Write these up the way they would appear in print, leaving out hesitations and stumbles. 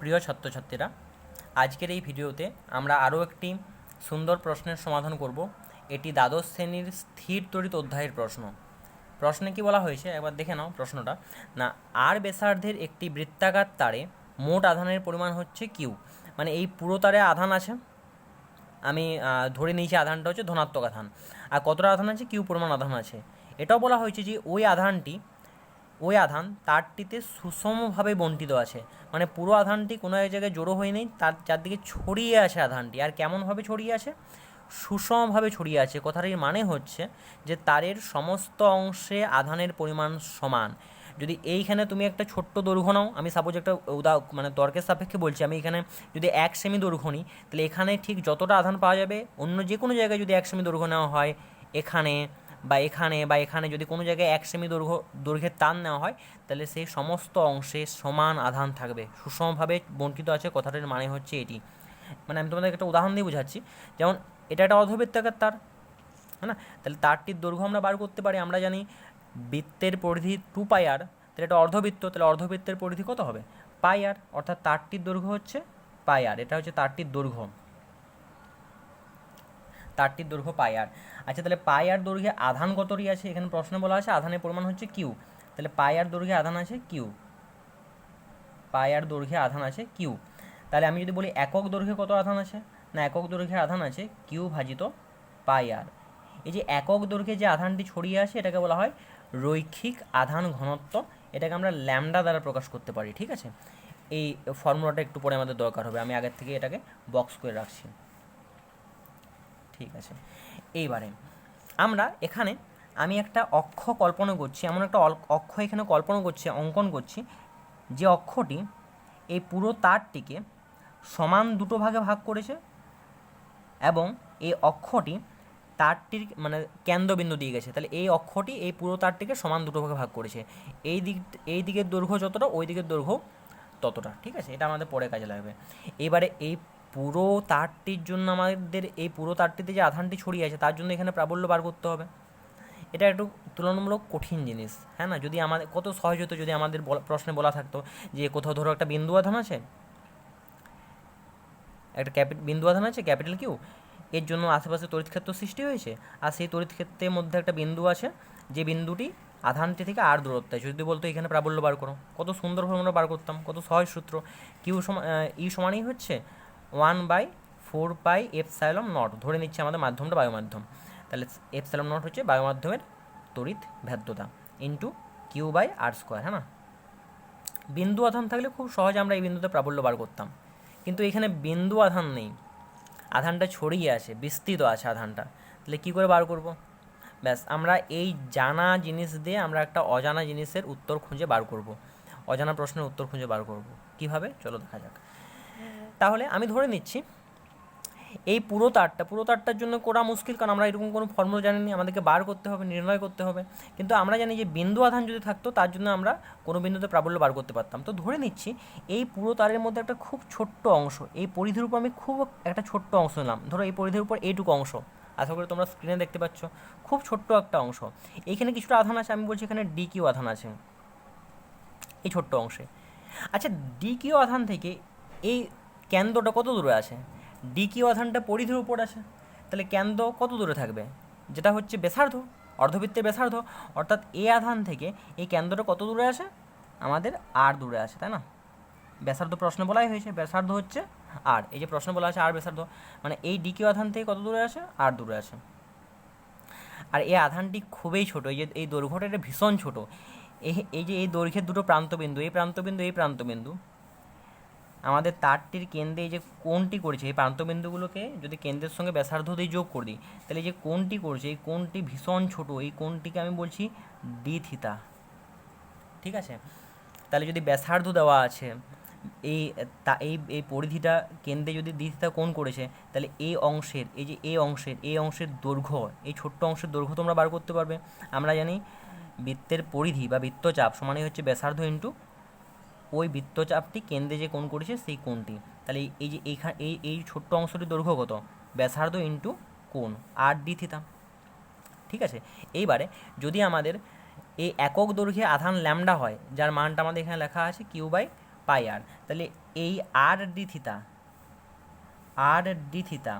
প্রিয় ছাত্রছাত্রীরা, আজকের এই ভিডিওতে আমরা আরও একটি সুন্দর প্রশ্নের সমাধান করব। এটি দ্বাদশ শ্রেণীর স্থির তড়িৎ অধ্যায়ের প্রশ্ন। প্রশ্নে কি বলা হয়েছে একবার দেখে নাও প্রশ্নটা। না, আর ব্যাসার্ধের একটি বৃত্তাকার তারে মোট আধানের পরিমাণ হচ্ছে কিউ। মানে এই পুরো তারে আধান আছে, আমি ধরে নিয়েছি আধানটা হচ্ছে ধনাত্মক আধান, আর কতটা আধান আছে কিউ পরিমাণ আধান আছে। এটাও বলা হয়েছে যে ওই আধান তারটিতে সুষমভাবে বণ্টিত আছে, মানে পুরো আধানটি কোনো এক জায়গায় জড়ো হয়ে নেই, তার চারদিকে ছড়িয়ে আছে আধানটি। আর কেমনভাবে ছড়িয়ে আছে? সুষমভাবে ছড়িয়ে আছে। কথাটির মানে হচ্ছে যে তারের সমস্ত অংশে আধানের পরিমাণ সমান। যদি এইখানে তুমি একটা ছোট্ট দৈর্ঘ্য নাও, আমি সাপোজ একটা মানে তর্কের সাপেক্ষে বলছি, আমি এখানে যদি 1 সেমি দৈর্ঘ্য নিই, তাহলে এখানে ঠিক যতটা আধান পাওয়া যাবে অন্য যে কোনো জায়গায় যদি 1 সেমি দৈর্ঘ্য নেওয়া হয়, এখানে বা এখানে যদি কোনো জায়গায় 1 সেমি দৈর্ঘ্যের তার নেওয়া হয়, তাহলে সেই সমস্ত অংশে সমান আধান থাকবে, সুষমভাবে বণ্টিত আছে। কথাটার মানে হচ্ছে এটি। মানে আমি তোমাদের একটা উদাহরণ দিয়ে বোঝাচ্ছি। যেমন এটা একটা অর্ধবৃত্তাকার তার, হ্যাঁ না? তাহলে তারটির দৈর্ঘ্য আমরা বার করতে পারি। আমরা জানি বৃত্তের পরিধি 2πr, তাহলে এটা অর্ধবৃত্ত, তাহলে অর্ধবৃত্তের পরিধি কত হবে? πr, অর্থাৎ তারটির দৈর্ঘ্য হচ্ছে πr। এটা হচ্ছে তারটির দৈর্ঘ্য πr। আচ্ছা, তাহলে πr দৈর্ঘ্যে আধান কতটি আছে? এখানে প্রশ্নে বলা আছে আধানের পরিমাণ হচ্ছে কিউ। তাহলে πr দৈর্ঘ্যে আধান আছে কিউ, πr দৈর্ঘ্যে আধান আছে কিউ। তাহলে আমি যদি বলি একক দৈর্ঘ্যে কত আধান আছে? না, একক দৈর্ঘ্যে আধান আছে কিউ ভাজিত πr। এই যে একক দৈর্ঘ্যে যে আধানটি ছড়িয়ে আছে এটাকে বলা হয় রৈখিক আধান ঘনত্ব। এটাকে আমরা ল্যামডা দ্বারা প্রকাশ করতে পারি। ঠিক আছে, এই ফর্মুলাটা একটু পরে আমাদের দরকার হবে, আমি আগের থেকে এটাকে বক্স করে রাখছি। ঠিক আছে, এইবারে আমরা এখানে আমি একটা অক্ষ কল্পনা করছি, এমন একটা অক্ষ এখানে অঙ্কন করছি, যে অক্ষটি এই পুরো তারটিকে সমান দুটো ভাগে ভাগ করেছে, এবং এই অক্ষটি তারটির মানে কেন্দ্রবিন্দু দিয়ে গেছে। তাহলে এই অক্ষটি এই পুরো তারটিকে সমান দুটো ভাগে ভাগ করেছে। এই দিকের দৈর্ঘ্য যতটা, ওই দিকের দৈর্ঘ্য ততটা। ঠিক আছে, এটা আমাদের পরে কাজে লাগবে। এবারে এই পুরো তারটির জন্য আমাদের এই পুরো তারটিতে যে আধানটি ছড়িয়ে আছে তার জন্য এখানে প্রাবল্য বার করতে হবে। এটা একটু তুলনামূলক কঠিন জিনিস, হ্যাঁ না? যদি আমাদের কত সহজ হতো যদি আমাদের প্রশ্নে বলা থাকতো যে কোথাও ধরো একটা বিন্দু আধান আছে, একটা বিন্দু আধান আছে ক্যাপিটাল কিউ, এর জন্য আশেপাশে তড়িৎক্ষেত্র সৃষ্টি হয়েছে, আর সেই তড়িৎক্ষেত্রের মধ্যে একটা বিন্দু আছে, যে বিন্দুটি আধানটি থেকে আর দূরত্বে আছে। যদি বলতো এখানে প্রাবল্য বার করো, কত সুন্দরভাবে আমরা বার করতাম, কত সহজ সূত্র। কিউ সমানই হচ্ছে 1/4πε0। ধরে নিচ্ছে আমাদের মাধ্যমটা বায়ুমাধ্যম, তাহলে ε0 হচ্ছে বায়ুমাধ্যমের তড়িৎ ভেদ্যতা ইন্টু Q/r², হ্যাঁ না? বিন্দু আধান থাকলে খুব সহজে আমরা এই বিন্দুতে প্রাবল্য বার করতাম, কিন্তু এখানে বিন্দু আধান নেই, আধানটা ছড়িয়ে আছে, বিস্তৃত আছে আধানটা। তাহলে কী করে বার করব? ব্যাস, আমরা এই জানা জিনিস দিয়ে আমরা একটা অজানা জিনিসের উত্তর খুঁজে বার করব, অজানা প্রশ্নের উত্তর খুঁজে বার করব। কীভাবে? চলো দেখা যাক। তাহলে আমি ধরে নিচ্ছি এই পুরো তারটার জন্য করা মুশকিল, কারণ আমরা এরকম কোনো ফর্মুলা জানি না, আমাদেরকে বার করতে হবে, নির্ণয় করতে হবে। কিন্তু আমরা জানি যে বিন্দু আধান যদি থাকতো তার জন্য আমরা কোনো বিন্দুতে প্রাবল্য বার করতে পারতাম। তো ধরে নিচ্ছি এই পুরো তারের মধ্যে একটা খুব ছোট্ট অংশ, এই পরিধির উপর আমি খুব একটা ছোট্ট অংশ নিলাম। ধরো এই পরিধির উপর এইটুকু অংশ, আশা করি তোমরা স্ক্রিনে দেখতে পাচ্ছ, খুব ছোট্ট একটা অংশ। এইখানে কিছুটা আধান আছে, আমি বলছি এখানে ডি কিউ আধান আছে এই ছোট্ট অংশে। আচ্ছা, ডি কিউ আধান থেকে এই কেন্দ্রটা কত দূরে আছে? ডি কিউ আধানটা পরিধির উপর আছে, তাহলে কেন্দ্র কত দূরে থাকবে? যেটা হচ্ছে ব্যাসার্ধ, অর্ধবৃত্তের ব্যাসার্ধ। অর্থাৎ এ আধান থেকে এই কেন্দ্রটা কত দূরে আছে? আমাদের আর দূরে আছে, তাই না? ব্যাসার্ধ প্রশ্ন বলাই হয়েছে, ব্যাসার্ধ হচ্ছে আর, এই যে প্রশ্ন বলা আছে আর ব্যাসার্ধ, মানে এই ডি কিউ আধান থেকে কত দূরে আছে? আর দূরে আছে। আর এই আধানটি খুবই ছোট, এই যে এই দৈর্ঘ্যটা এটা ভীষণ ছোট। এই যে এই দৈর্ঘ্যের দুটো প্রান্তবিন্দু, এই প্রান্তবিন্দু আমাদের তারটির কেন্দ্রে এই যে কোণটি করেছে, এই প্রান্তবিন্দুগুলোকে যদি কেন্দ্রের সঙ্গে ব্যাসার্ধ দিয়ে যোগ করে দিই, তাহলে এই যে কোণটি করছে এই কোণটি ভীষণ ছোট, এই কোণটিকে আমি বলছি ডি থিতা। ঠিক আছে, তাহলে যদি ব্যাসার্ধ দেওয়া আছে, এই এই পরিধিটা কেন্দ্রে যদি ডি থিতা কোণ করেছে, তাহলে এই অংশের এই অংশের দৈর্ঘ্য, এই ছোট্ট অংশের দৈর্ঘ্য তোমরা বার করতে পারবে। আমরা জানি বৃত্তের পরিধি বা বৃত্তচাপ সমানই হচ্ছে ব্যাসার্ধ ইন্টু ওই বৃত্তচাপটি কেন্দ্রে যে কোণ করেছে সেই কোণটি। তাহলে এই যে এই ছোট্ট অংশটির দৈর্ঘ্য কত? ব্যাসার্ধ ইন্টু কোণ আর ডি থিতা। ঠিক আছে, এইবারে যদি আমাদের এই একক দৈর্ঘ্যে আধান ল্যামডা হয়, যার মানটা আমাদের এখানে লেখা আছে কিউ বাই পাই আর। তাহলে এই আর ডি থিতা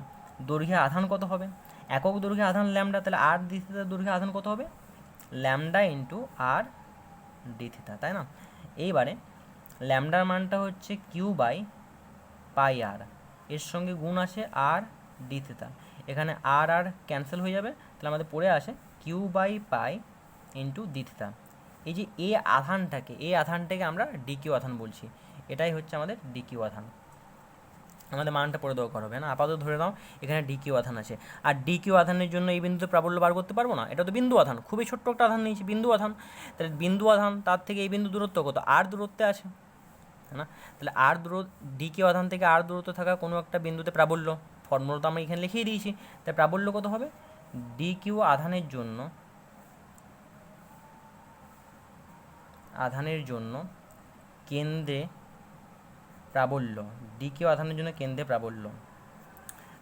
দৈর্ঘ্যে আধান কত হবে? একক দৈর্ঘ্যে আধান ল্যামডা, তাহলে আর ডি থিতা দৈর্ঘ্যে আধান কত হবে? ল্যামডা ইন্টু আর ডি থিতা, তাই না? এইবারে ল্যামডার মানটা হচ্ছে কিউ বাই পাই আর, এর সঙ্গে গুণ আছে আর ডি থিতা, এখানে আর আর ক্যান্সেল হয়ে যাবে, তাহলে আমাদের পড়ে আসে q by pi into d theta. এই যে এই আধানটাকে আমরা ডি কিউ আধান বলছি, এটাই হচ্ছে আমাদের ডি কিউ আধান। আমাদের মানটা পরে দরকার হবে না, আপাতত ধরে নাও এখানে ডি কিউ আধান আছে। আর ডি কিউ আধানের জন্য এই বিন্দুতে প্রাবল্য বার করতে পারবো না, এটা তো বিন্দু আধান, খুবই ছোট্ট একটা আধান নিয়েছি, বিন্দু আধান। তাহলে বিন্দু আধান, তার থেকে এই বিন্দু দূরত্ব কত? আর দূরত্বে আছে, তাই না? তাহলে আর ডি কিউ আধান থেকে আর দূরত্ব থাকা কোনো একটা বিন্দুতে প্রাবল্য, ফর্মুলা তো আমরা এখানে লিখিয়ে দিয়েছি। তাই প্রাবল্য কত হবে? ডি কিউ আধানের জন্য কেন্দ্রে প্রাবল্য, ডি কিউ আধানের জন্য কেন্দ্রে প্রাবল্য,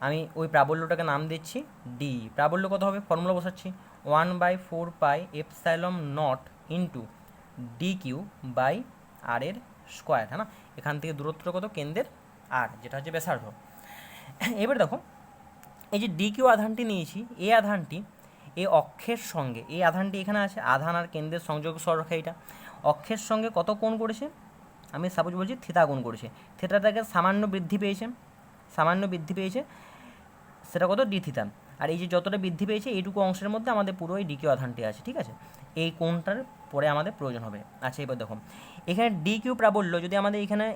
আমি ওই প্রাবল্যটাকে নাম দিচ্ছি ডি। প্রাবল্য কত হবে? ফর্মুলা বসাচ্ছি 1/4 pi epsilon naught into D Q by r এর স্কোয়ার, হ্যাঁ না? এখান থেকে দূরত্বটা কত? কেন্দ্রের আর, যেটা হচ্ছে ব্যাসার্ধ। এবার দেখো এই যে ডি কিউ আধানটি নিয়েছি, এই আধানটি এই অক্ষের সঙ্গে, এই আধানটি এখানে আছে, আধান আর কেন্দ্রের সংযোগ সরলরেখা, এটা অক্ষের সঙ্গে কত কোণ করেছে? আমি সাপোজ বলছি থিতা কোণ করেছে, থিতাটাকে সামান্য বৃদ্ধি পেয়েছে, সেটা কত? ডি থিতা। আর এই যে যতটা বৃদ্ধি পেয়েছে এইটুকু অংশের মধ্যে আমাদের পুরো এই ডি কিউ আধানটি আছে, ঠিক আছে? এই কোণটার পরে আমাদের প্রয়োজন হবে। আচ্ছা, এবার দেখো এখানে ডি কিউ প্রাবল্য, যদি আমাদের এখানে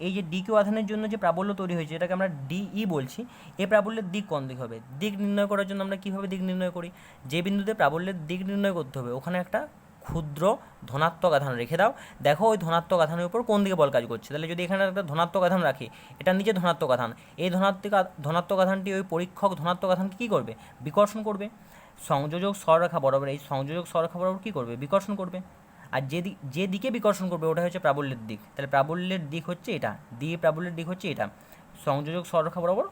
এই যে ডি কিউ আধানের জন্য যে প্রাবল্য তৈরি হয়েছে, এটাকে আমরা ডিই বলছি, এই প্রাবল্যের দিক কোন দিক হবে? দিক নির্ণয় করার জন্য আমরা কীভাবে দিক নির্ণয় করি? যে বিন্দুতে প্রাবল্যের দিক নির্ণয় করতে হবে ওখানে একটা ক্ষুদ্র ধনাত্মক আধান রেখে দাও, দেখো ওই ধনাত্মক আধানের উপর কোন দিকে বল কাজ করছে। তাহলে যদি এখানে একটা ধনাত্মক আধান রাখি, এটা নিচে ধনাত্মক আধান, এই ধনাত্মক আধানটি ওই পরীক্ষক ধনাত্মক আধানকে কী করবে? বিকর্ষণ করবে। সংযোজক সরলরেখা বরাবর, এই সংযোজক সরলরেখা বরাবর কী করবে? বিকর্ষণ করবে। আর যে দিকে বিকর্ষণ করবে ওটা হচ্ছে প্রাবল্যের দিক। তাহলে প্রাবল্যের দিক হচ্ছে এটা, প্রাবল্যের দিক হচ্ছে এটা, সংযোজক সরলরেখা বরাবর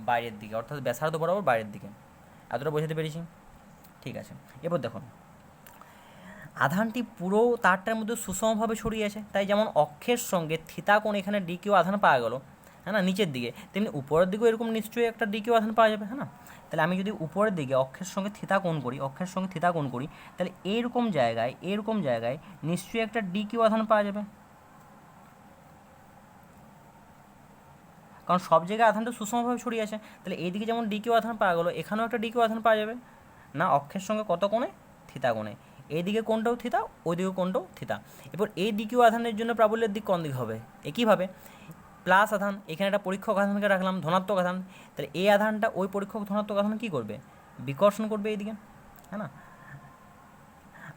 বাইরের দিকে, অর্থাৎ ব্যাসার্ধ বরাবর বাইরের দিকে। এতটা বোঝাতে পেরেছি? ঠিক আছে। এবার দেখুন আধানটি পুরো তারটার মধ্যে সুষমভাবে ছড়িয়ে আছে, তাই যেমন অক্ষের সঙ্গে থিতা কোণ এখানে ডি কিউ আধান পাওয়া গেল, হ্যাঁ না, নিচের দিকে, তেমনি উপরের দিকেও এরকম নিশ্চয়ই একটা ডি কিউ আধান পাওয়া যাবে, হ্যাঁ না? তাহলে আমি যদি উপরের দিকে অক্ষের সঙ্গে থিতা কোণ করি, তাহলে এরকম জায়গায় নিশ্চয়ই একটা ডি কিউ আধান পাওয়া যাবে, কারণ সব জায়গায় আধানটা সুষমভাবে ছড়িয়ে আছে। তাহলে এইদিকে যেমন ডি কিউ আধান পাওয়া গেলো, এখানেও একটা ডি কিউ আধান পাওয়া যাবে না? অক্ষের সঙ্গে কত কোণে? থিতা কোণে। এইদিকে কোণটাও থিতা, ওইদিকে কোণটাও থিতা। এরপর এই ডি কিউ আধানের জন্য প্রাবল্যের দিক কোন দিক হবে? একইভাবে প্লাস আধান, এখানে একটা পরীক্ষক আধানকে রাখলাম ধনাত্মক আধান, তাহলে এই আধানটা ওই পরীক্ষক ধনাত্মক আধান কী করবে? বিকর্ষণ করবে এইদিকে, হ্যাঁ না?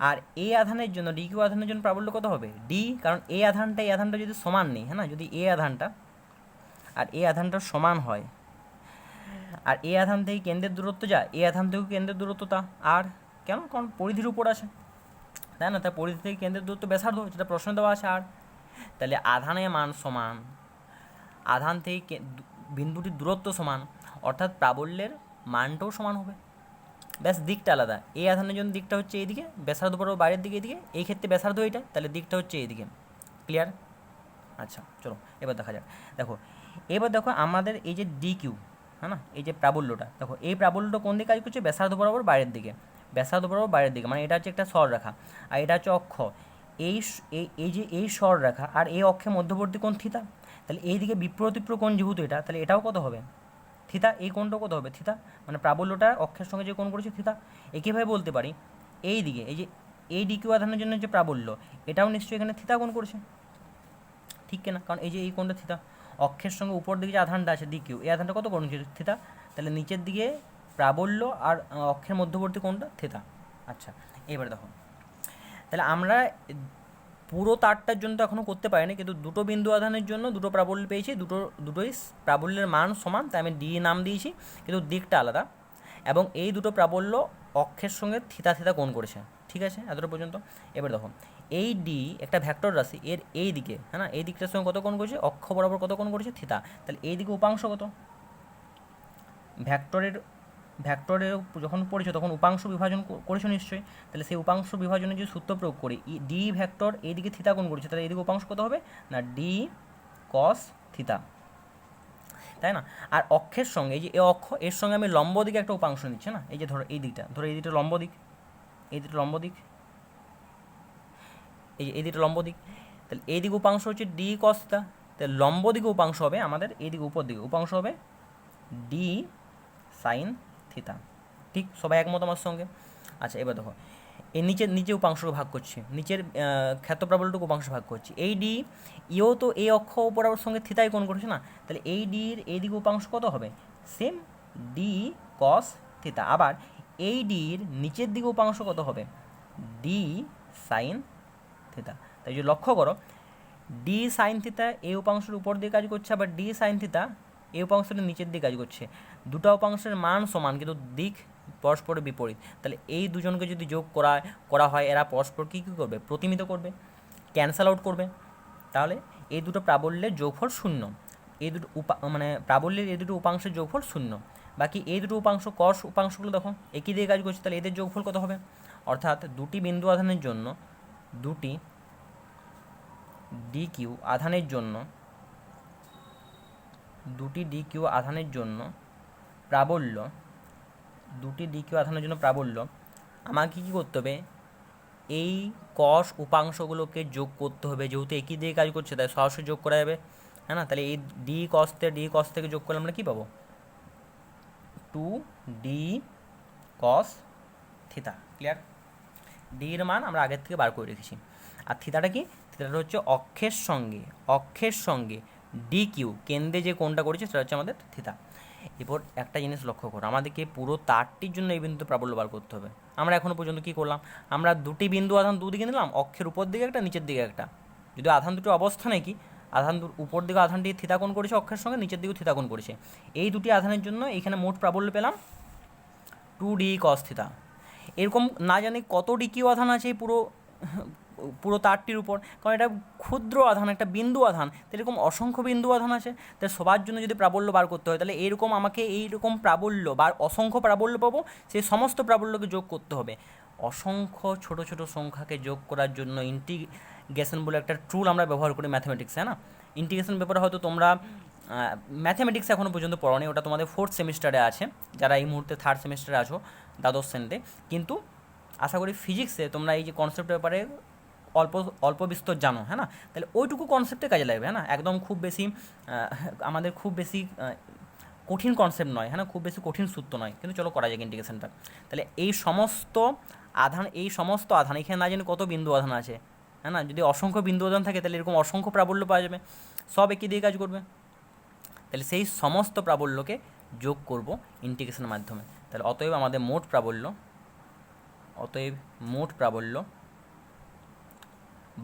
আর এই আধানের জন্য ডি কিউ আধানের জন্য প্রাবল্য কত হবে? ডি, কারণ এই আধানটা যদি সমান নেই, হ্যাঁ না, যদি এই আধানটা আর এই আধানটার সমান হয়, আর এই আধান থেকে কেন্দ্রের দূরত্ব যা, এই আধান থেকে কেন্দ্রের দূরত্ব তা, আর কেন? কারণ পরিধির উপর আছে, তাই না? তাই পরিধি থেকে কেন্দ্রের দূরত্ব ব্যাসার্ধ, যেটা প্রশ্ন দেওয়া আছে আর। তাহলে আধানের মান সমান, আধান থেকে বিন্দুটির দূরত্ব সমান, অর্থাৎ প্রাবল্যের মানটাও সমান হবে, ব্যাস দিকটা আলাদা। এই আধানের জন্য দিকটা হচ্ছে এইদিকে, ব্যাসার্ধ বরাবর বাইরের দিকে এদিকে, এই ক্ষেত্রে ব্যাসার্ধ এইটা, তাহলে দিকটা হচ্ছে এইদিকে। ক্লিয়ার? আচ্ছা চলো এবার দেখা যাক। এবার দেখো আমাদের এই যে ডি কিউ, হ্যাঁ না, এই যে প্রাবল্যটা, দেখো এই প্রাবল্যটা কোন দিকে কাজ করছে? ব্যাসার্ধ বরাবর বাইরের দিকে, মানে এটা হচ্ছে একটা সরলরেখা, আর এটা হচ্ছে অক্ষ। এই সরলরেখা আর এই অক্ষের মধ্যবর্তী কোণ থিতা, তাহলে এই দিকে বিপ্রতিপ্র কোণ যেহেতু এটা, তাহলে এটাও কত হবে? থিতা। এই কোণটাও কত হবে? থিতা। মানে প্রাবল্যটা অক্ষের সঙ্গে যে কোণ করেছে থিতা। একইভাবে বলতে পারি এই দিকে এই যে এই ডি কিউ আধানের জন্য যে প্রাবল্য, এটাও নিশ্চয়ই এখানে থিতা কোণ করেছে, ঠিক কিনা? কারণ এই যে এই কোণটা থিতা, অক্ষের সঙ্গে উপর দিকে যে আধানটা আছে ডি কিউ, এই আধানটা কত কোণ থিতা, তাহলে নিচের দিকে প্রাবল্য আর অক্ষের মধ্যবর্তী কোণটা থিতা। আচ্ছা এবার দেখো, তাহলে আমরা পুরো তারটার জন্য তো এখনও করতে পারিনি, কিন্তু দুটো বিন্দু আধানের জন্য দুটো প্রাবল্য পেয়েছি, দুটোই প্রাবল্যের মান সমান, তাই আমি ডি নাম দিয়েছি, কিন্তু দিকটা আলাদা, এবং এই দুটো প্রাবল্য অক্ষের সঙ্গে থিতা কোণ করেছে, ঠিক আছে এতটা পর্যন্ত। এবার দেখো এই ডি একটা ভেক্টর রাশি, এর এই দিকে, হ্যাঁ না, এই দিকটার সঙ্গে কত কোণ করেছে? অক্ষ বরাবর কত কোণ করেছে? থিতা। তাহলে এই দিকে উপাংশ কত? ভেক্টরের ভেক্টরে যখন পড়েছো তখন উপাংশ বিভাজন করেছো নিশ্চয়ই, তাহলে সেই উপাংশ বিভাজনের যে সূত্র প্রয়োগ করি, ডি ভেক্টর এইদিকে থিতা কোণ করেছে, তাহলে এইদিকে উপাংশ কত হবে না ডি কস থিতা, তাই না? আর অক্ষের সঙ্গে এই যে এ অক্ষ, এর সঙ্গে আমি লম্ব দিকে একটা উপাংশ নিচ্ছি না, এই যে ধরো এই দিকটা, ধরো এই দিকটা লম্ব দিক, এই দিকটা লম্ব দিক, এই দিকটা লম্ব দিক, তাহলে এই দিকে উপাংশ হচ্ছে ডি কস থিতা, তাহলে লম্ব দিকে উপাংশ হবে আমাদের এই দিকে উপর দিকে উপাংশ হবে ডি সাইন থিতা। ঠিক, সবাই একমত আমার সঙ্গে? আচ্ছা, এবার দেখো এই নিচে উপাংশকে ভাগ করছি, নিচের ক্ষেত্রপ্রাবল্যটুকু উপাংশ ভাগ করছি, এই ডি ইও তো এই অক্ষ বরাবর সঙ্গে থিতায় কোণ করেছে না, তাহলে এই ডির এইদিকে উপাংশ কত হবে সেম ডি কস থিতা। আবার এই ডির নিচের দিকে উপাংশ কত হবে ডি সাইন থিতা। তাই যে লক্ষ্য করো ডি সাইন থিতা এই উপাংশের উপর দিয়ে কাজ করছে, আবার ডি সাইন থিতা এই উপাংশের নিচের দিকে কাজ করছে, দুটো উপাংশের মান সমান কিন্তু দিক পরস্পরের বিপরীত, তাহলে এই দুজনকে যদি যোগ করা হয় এরা পরস্পর কী করবে প্রতিমিত করবে, ক্যান্সেল আউট করবে, তাহলে এই দুটো প্রাবল্যের যোগফল শূন্য, এই দুটো মানে প্রাবল্যের এই দুটো উপাংশের যোগফল শূন্য। বাকি এই দুটো উপাংশ কস উপাংশগুলো দেখো একই দিয়ে কাজ করছে, তাহলে এদের যোগফল কত হবে, অর্থাৎ দুটি বিন্দু আধানের জন্য দুটি ডি কিউ আধানের জন্য দুটি ডি কিউ আধানের জন্য প্রাবল্য, দুটি ডি কিউ আধানের জন্য প্রাবল্য আমাকে কী করতে হবে, এই কস উপাংশগুলোকে যোগ করতে হবে, যেহেতু একই দিয়ে কাজ করছে তাই সরাসরি যোগ করা যাবে, হ্যাঁ না? তাহলে এই ডি কস থেকে যোগ করলে আমরা কী পাবো 2d কস থিতা। ক্লিয়ার? ডির মান আমরা আগের থেকে বার করে রেখেছি। আর থিতাটা কি, থিতাটা হচ্ছে অক্ষের সঙ্গে ডি কিউ কেন্দ্রে যে কোণটা করেছে সেটা হচ্ছে আমাদের থিতা। এরপর একটা জিনিস লক্ষ্য করো, আমাদেরকে পুরো তারটির জন্য এই বিন্দুতে প্রাবল্য বার করতে হবে। আমরা এখনও পর্যন্ত কী করলাম, আমরা দুটি বিন্দু আধান দুদিকে নিলাম, অক্ষের উপর দিকে একটা নিচের দিকে একটা, যদি আধান দুটো অবস্থানে কি উপর দিকে আধানটি থিতা কোণ করেছে অক্ষের সঙ্গে, নিচের দিকেও থিতা কোণ করেছে, এই দুটি আধানের জন্য এখানে মোট প্রাবল্য পেলাম 2d cos থিতা। এরকম না জানি কত ডি কিউ আধান আছে এই পুরো তারটির উপর, কারণ এটা ক্ষুদ্র আধান, একটা বিন্দু আধান, তো এরকম অসংখ্য বিন্দু আধান আছে, তাই সবার জন্য যদি প্রাবল্য বার করতে হয় তাহলে এরকম আমাকে এইরকম প্রাবল্য বা অসংখ্য প্রাবল্য পাবো, সেই সমস্ত প্রাবল্যকে যোগ করতে হবে। অসংখ্য ছোট ছোট সংখ্যাকে যোগ করার জন্য ইন্টিগ্রেশন বলে একটা টুল আমরা ব্যবহার করি ম্যাথমেটিক্সে, না? ইন্টিগ্রেশন ব্যাপারে হয়তো তোমরা ম্যাথমেটিক্স এখনও পর্যন্ত পড়ো নি, ওটা তোমাদের 4th সেমিস্টারে আছে, যারা এই মুহূর্তে 3rd সেমিস্টারে আছো দ্বাদশ শ্রেণীতে, কিন্তু আশা করি ফিজিক্সে তোমরা এই যে কনসেপ্টের ব্যাপারে অল্প বিস্তর জানো, হ্যাঁ না? তাহলে ওইটুকু কনসেপ্টে কাজে লাগবে, হ্যাঁ না? একদম খুব বেশি আমাদের খুব বেশি কঠিন কনসেপ্ট নয়, হ্যাঁ না? খুব বেশি কঠিন সূত্র নয়, কিন্তু চলো করা যাক ইন্টিগ্রেশনটা। তাহলে এই সমস্ত আধান এখানে না জানি কত বিন্দু আধান আছে, হ্যাঁ না? যদি অসংখ্য বিন্দু আধান থাকে তাহলে এরকম অসংখ্য প্রাবল্য পাওয়া যাবে, সব একই দিয়ে কাজ করবে, তাহলে সেই সমস্ত প্রাবল্যকে যোগ করব ইন্টিগ্রেশনের মাধ্যমে। তাহলে অতএব আমাদের মোট প্রাবল্য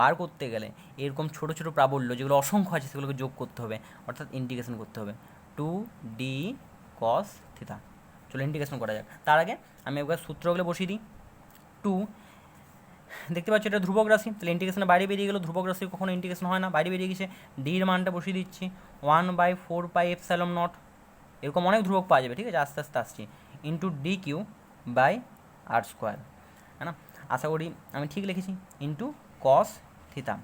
বার করতে গেলে এরকম ছোট ছোট প্রাবল্য যেগুলো অসংখ্য আছে সেগুলোকে যোগ করতে হবে, অর্থাৎ ইন্টিগ্রেশন করতে হবে 2d cos থিতা। চলো ইন্টিগ্রেশন করা যাক। তার আগে আমি একবার সূত্রগুলো বসিয়ে দিই। 2 দেখতে পাচ্ছ এটা ধ্রুবক রাশি, তাহলে ইন্টিগ্রেশনে বাইরে বেরিয়ে গেলো, ধ্রুবক রাশি কখনো ইন্টিগ্রেশন হয় না, বাইরে বেরিয়ে গেছে। ডির মানটা বসিয়ে দিচ্ছি 1/4πε0, এরকম অনেক ধ্রুবক পাওয়া যাবে, ঠিক আছে? আস্তে আস্তে আসছি, into D Q by R square, হ্যাঁ না? আশা করি আমি ঠিক লিখেছি, ইন্টু কস থিতা,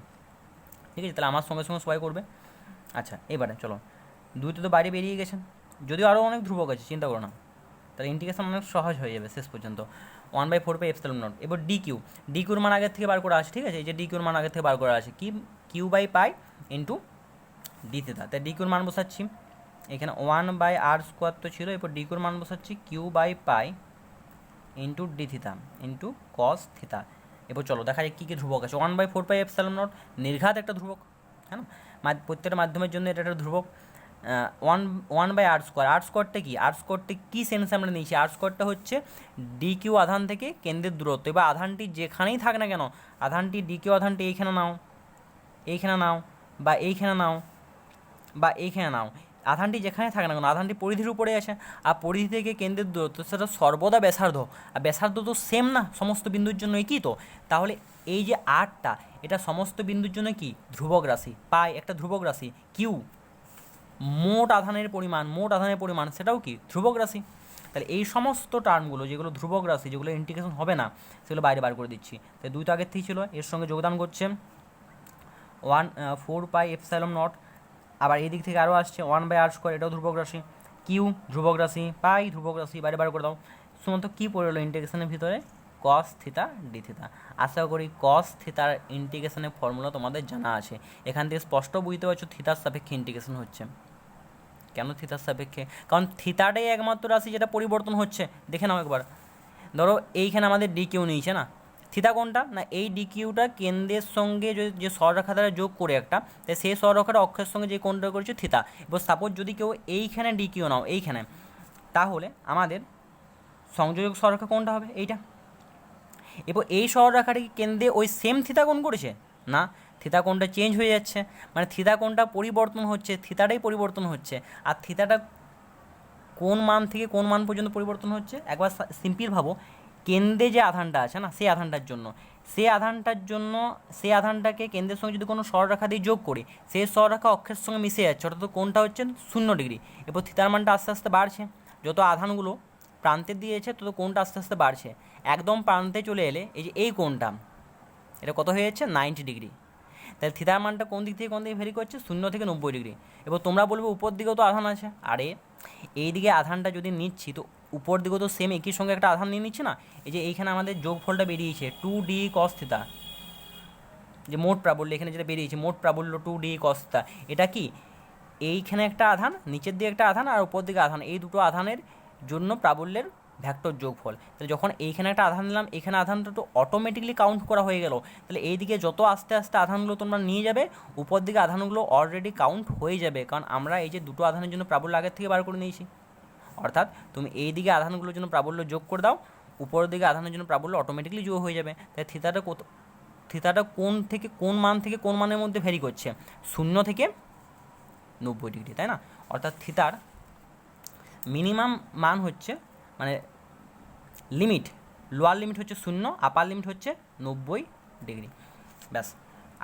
ঠিক আছে? তাহলে আমার সঙ্গে সঙ্গে সবাই করবে। আচ্ছা, এবারে চলো, দুইটা তো বাইরে বেরিয়ে গেছেন, যদিও আরও অনেক ধ্রুবক আছে, চিন্তা করো না, তাহলে ইন্টিগ্রেশন অনেক সহজ হয়ে যাবে শেষ পর্যন্ত। 1/4πε0। এবার ডি কিউর মান আগের থেকে বার করা আছে, ঠিক আছে? এই যে ডি কিউর মান আগের থেকে বার করা আছে, কি q by pi into d theta, তাই ডি কিউর মান বসাচ্ছি এখানে 1/r² তো ছিল, এরপর ডি কিউর মান বসাচ্ছি q by pi into d theta into cos theta. এবার চলো দেখা যায় কী কী ধ্রুবক আছে। 1/4πε0 নির্ঘাত একটা ধ্রুবক, হ্যাঁ না? প্রত্যেকটা মাধ্যমের জন্য এটা একটা ধ্রুবক। 1/r², আর স্কোয়ারটা কি, আর স্কোয়ারটা কী সেন্সে আমরা নিয়েছি, আর স্কোয়ারটা হচ্ছে ডি কিউ আধান থেকে কেন্দ্রের দূরত্ব। এবার আধানটি যেখানেই থাক না কেন, আধানটি ডি কিউ আধানটি এইখানে নাও, বা এইখানে নাও, আধানটি যেখানে থাকে না কেন, আধানটি পরিধির উপরে আসে, আর পরিধি থেকে কেন্দ্রের দূরত্ব সেটা সর্বদা ব্যাসার্ধ, আর ব্যাসার্ধ তো সেম না সমস্ত বিন্দুর জন্য একই, তো তাহলে এই যে আরটা এটা সমস্ত বিন্দুর জন্য কি ধ্রুবক রাশি, পাই একটা ধ্রুবক রাশি, কিউ মোট আধানের পরিমাণ সেটাও কি ধ্রুবক রাশি। তাহলে এই সমস্ত টার্মগুলো যেগুলো ধ্রুবক রাশি, যেগুলো ইন্টিগ্রেশন হবে না, সেগুলো বাইরে বার করে দিচ্ছি। তাই 2 তো আগের থেকেই ছিল, এর সঙ্গে যোগদান করছে 4πε0। আবার এই দিক থেকে আরও আসছে 1/r², এটাও ধ্রুবক রাশি। কিউ ধ্রুবক রাশি, পাই ধ্রুবক রাশি, বাইরে বার করে দাও। শুধুমাত্র কী পড়ে হলো ইন্টিগ্রেশনের ভিতরে? কস থিতা ডি থিতা। আশা করি কস থিতার ইন্টিগ্রেশনের ফর্মুলা তোমাদের জানা আছে। এখান থেকে স্পষ্ট বুঝতে পারছো থিতার সাপেক্ষে ইন্টিগ্রেশন হচ্ছে। কেন থিতার সাপেক্ষে? কারণ থিতাটাই একমাত্র রাশি যেটা পরিবর্তন হচ্ছে। দেখে নাও একবার, ধরো এইখানে আমাদের ডি কিউ নিয়েছে না, থিতা কোনটা না, এই ডি কিউটা কেন্দ্রের সঙ্গে যে সরলরেখা দ্বারা যোগ করে একটা, তাই সেই সরলরেখাটা অক্ষের সঙ্গে যে কোণটা করেছে থিতা। এবার সাপোজ যদি কেউ এইখানে ডি কিউ নাও এইখানে, তাহলে আমাদের সংযোজক সরলরেখা কোনটা হবে? এইটা। এবার এই সরলরেখাটিকে কেন্দ্রে ওই সেম থিতা কোণ করেছে না, থিতা কোণটা চেঞ্জ হয়ে যাচ্ছে, মানে থিতা কোণটা পরিবর্তন হচ্ছে, থিতাটাই পরিবর্তন হচ্ছে। আর থিতাটা কোন মান থেকে কোন মান পর্যন্ত পরিবর্তন হচ্ছে? একবার সিম্পল ভাবো, কেন্দ্রে যে আধানটা আছে না, সেই আধানটাকে কেন্দ্রের সঙ্গে যদি কোনো সরলরেখা দিয়ে যোগ করি, সেই সরলরেখা অক্ষের সঙ্গে মিশে যাচ্ছে, অর্থাৎ কোণটা হচ্ছে 0 ডিগ্রি। এরপর থিতার মানটা আস্তে আস্তে বাড়ছে, যত আধানগুলো প্রান্তে দিয়েছে তত কোণটা আস্তে আস্তে বাড়ছে। একদম প্রান্তে চলে এলে এই যে এই কোণটা, এটা কত হয়ে যাচ্ছে? 90 ডিগ্রি। তাহলে থিতার মানটা কোন দিক থেকে কোন দিকে ভেরি করছে? 0 থেকে 90 ডিগ্রি। এবার তোমরা বলবে উপর দিকেও তো আধান আছে। আরে এই দিকে আধানটা যদি নিচ্ছি, তো উপর দিকেও তো সেম একই সঙ্গে একটা আধান নিয়ে নিচ্ছে না। এই যে এইখানে আমাদের যোগফলটা বেরিয়েছে 2d cos θ, যে মোট প্রাবল্য এখানে যেটা বেরিয়েছে, মোট প্রাবল্য 2d cos θ। এটা কি? এইখানে একটা আধান, নিচের দিকে একটা আধান, আর উপর দিকে আধান, এই দুটো আধানের জন্য প্রাবল্যের ভেক্টর যোগফল। তাহলে যখন এইখানে একটা আধান নিলাম, এখানে আধানটা তো অটোমেটিকলি কাউন্ট করা হয়ে গেল। তাহলে এই দিকে যত আস্তে আস্তে আধানগুলো তোমরা নিয়ে যাবে, উপর দিকে আধানগুলো অলরেডি কাউন্ট হয়ে যাবে, কারণ আমরা এই যে দুটো আধানের জন্য প্রাবল্য আগের থেকে বার করে নিয়েছি। অর্থাৎ তুমি এই দিকে আধানগুলোর জন্য প্রাবল্য যোগ করে দাও, উপরের দিকে আধানের জন্য প্রাবল্য অটোমেটিকলি যোগ হয়ে যাবে। তাই থিতাটা কোন থেকে কোন মান থেকে কোন মানের মধ্যে ভ্যারি করছে? 0 থেকে 90 ডিগ্রি, তাই না? অর্থাৎ থিতার মিনিমাম মান হচ্ছে, মানে লিমিট, লোয়ার লিমিট হচ্ছে 0, আপার লিমিট হচ্ছে 90 ডিগ্রি। ব্যাস,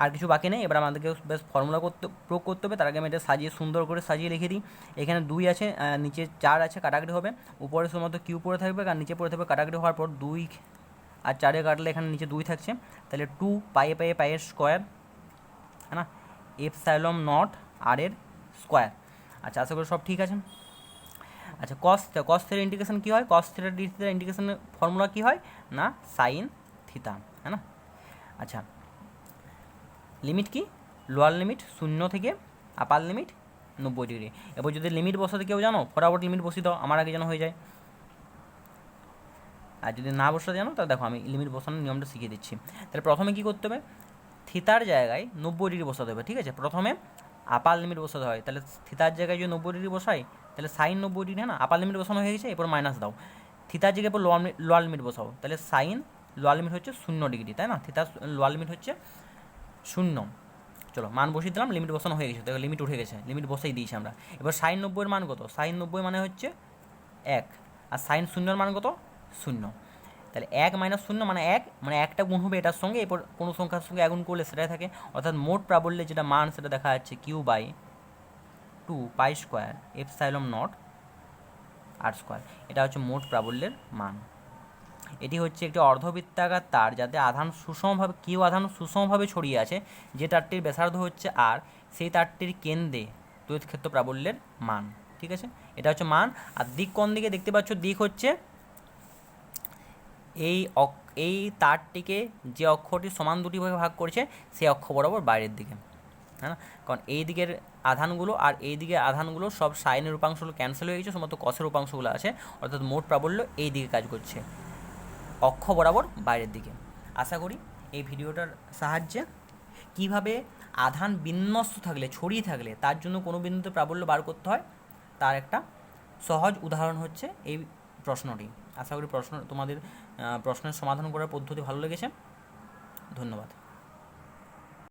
আর কিছু বাকি নেই। এবার আমাদেরকে বেশ ফর্মুলা প্রয়োগ করতে হবে। তার আগে আমি এটা সুন্দর করে সাজিয়ে লিখে দিই। এখানে 2 আছে, নিচে 4 আছে, কাটাকাটি হবে। উপরে শুধুমাত্র কিউ পড়ে থাকবে, আর নিচে পড়ে থাকবে কাটাকাটি হওয়ার পর 2 আর 4 কাটলে এখানে নিচে 2 থাকছে। তাহলে 2 পাইয়ের স্কোয়ার, হ্যাঁ না, ε0 আর এর স্কোয়ার। আচ্ছা, আশা করি সব ঠিক আছে। আচ্ছা, কস থিটার ইন্টিগ্রেশন কী হয়? কস থিটা ডি থিটার ইন্টিগ্রেশনের ফর্মুলা কী হয় না, সাইন থিটা, হ্যাঁ না। আচ্ছা, লিমিট কি? লোয়ার লিমিট 0 থেকে আপার লিমিট 90 ডিগ্রি। এবার যদি লিমিট বসাতে কেউ জানো, ফটাফট লিমিট বসিয়ে দাও, আমার আগে যেন হয়ে যায়। আর যদি না বসাতে জানো, তাহলে দেখো আমি লিমিট বসানোর নিয়মটা শিখিয়ে দিচ্ছি। তাহলে প্রথমে কী করতে হবে? থিতার জায়গায় 90 ডিগ্রি বসাতে হবে, ঠিক আছে? প্রথমে আপার লিমিট বসাতে হয়। তাহলে থিতার জায়গায় যদি 90 ডিগ্রি বসাই, তাহলে সাইন 90 ডিগ্রি, হ্যাঁ না, আপার লিমিট বসানো হয়ে গেছে। এরপর মাইনাস দাও, থিতার জায়গায় এরপর লোয়ার লিমিট বসাও, তাহলে সাইন লোয়ার লিমিট হচ্ছে 0 ডিগ্রি, তাই না? থিতার লোয়ার লিমিট হচ্ছে 0। চলো মান বসিয়ে দিলাম, লিমিট বসানো হয়ে গেছে, দেখো লিমিট উঠে গেছে, লিমিট বসাই দিয়েছি আমরা। এবার সাইন 90-এর মান কত? সাইন 90 মানে হচ্ছে 1, আর সাইন 0-এর মান কত? 0। তাহলে 1 - 0 মানে 1, মানে একটা গুণ হবে এটার সঙ্গে, এরপর কোনো সংখ্যার সঙ্গে আগুন করলে সেটাই থাকে। অর্থাৎ মোট প্রাবল্যের যেটা মান সেটা দেখা যাচ্ছে Q/2π² ε0 এটা হচ্ছে মোট প্রাবল্যের মান। এটি হচ্ছে একটি অর্ধবৃত্তাকার তার, যাতে আধান সুষমভাবে আধান সুষমভাবে ছড়িয়ে আছে। যে তারটির ব্যাসার্ধ হচ্ছে আর, সেই তারটির কেন্দ্রে তড়িৎ ক্ষেত্র প্রাবল্যের মান, ঠিক আছে? এটা হচ্ছে মান। আর দিক কোন দিকে দেখতে পাচ্ছ? দিক হচ্ছে এই তারটিকে যে অক্ষটি সমান দুটি ভাগে ভাগ করেছে, সেই অক্ষ বরাবর বাইরের দিকে, হ্যাঁ না? কারণ এই দিকের আধানগুলো আর এই দিকের আধানগুলো সব সাইনের উপাংশগুলো ক্যান্সেল হয়ে গেছে, শুধুমাত্র কসের উপাংশগুলো আছে। অর্থাৎ মোট প্রাবল্য এই দিকে কাজ করছে, অক্ষ বরাবর বাইরের দিকে। আশা করি এই ভিডিওটার সাহায্যে কিভাবে আধান বিন্যস্ত থাকলে, ছড়িয়ে থাকলে, তার জন্য কোনো বিন্দুতে প্রাবল্য বার করতে হয়, তার একটা সহজ উদাহরণ হচ্ছে এই প্রশ্নটি। আশা করি তোমাদের প্রশ্নের সমাধান করার পদ্ধতি ভালো লেগেছে। ধন্যবাদ।